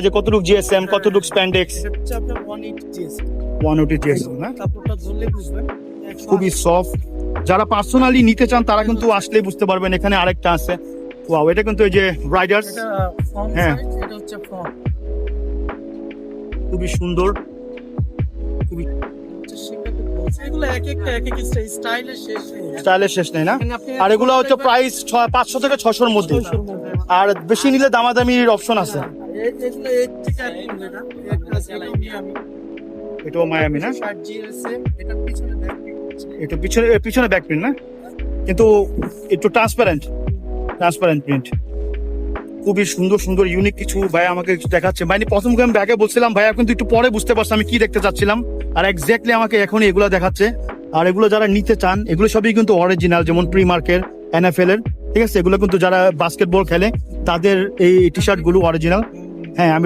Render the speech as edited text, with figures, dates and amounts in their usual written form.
যে কতটুকু জিএসএম, কতটুকু স্প্যান্ডেক্স? এটা হচ্ছে আপনার 180 জিএসএম। 180 জিএসএম না? কাপড়টা ধরলে বুঝবেন খুবই সফট। যারা পার্সোনালি নিতে চান তারা কিন্তু আসলেই বুঝতে পারবেন। এখানে আরেকটা আছে, ওয়াও, এটা কিন্তু এই যে রাইডার্স, এটা ফ্রন্ট হ্যাঁ। সাইড, এটা হচ্ছে ফ্রন্ট। খুবই সুন্দর, খুবই হচ্ছে সেটাতে বলছে এগুলো এক একটা এক এক স্টাইলের শেষ নেই। স্টাইলের শেষ নেই না? এখানে আপনি আর এগুলো হচ্ছে প্রাইস 500 থেকে 600 এর মধ্যে, 600 মধ্যে। আর বেশি নিলে দামাদামির অপশন আছে। এগুলো এর থেকে আর কিনবে না। একটা সেটা নিয়ে আমি এটাও মায়ামি না? 60 জিএসএম, এটার পিছনে ব্যাক হচ্ছে। একটু পিছনে পিছনে ব্যাক প্রিন্ট না, কিন্তু একটু ট্রান্সপারেন্ট প্রিন্ট। খুবই সুন্দর সুন্দর ইউনিক কিছু ভাই আমাকে দেখাচ্ছে। মানে প্রথম আমি ব্যাগে বলছিলাম ভাইয়া, কিন্তু একটু পরে বুঝতে পারছি আমি কি দেখতে চাচ্ছিলাম, আর এক্স্যাক্টলি আমাকে এখনই এগুলো দেখাচ্ছে। আর এগুলো যারা নিতে চান এগুলো সবই কিন্তু অরিজিনাল, যেমন প্রিমার্কের, এনএফএল এর, ঠিক আছে? এগুলো কিন্তু যারা বাস্কেটবল খেলে তাদের এই টি শার্ট গুলো অরিজিনাল। হ্যাঁ, আমি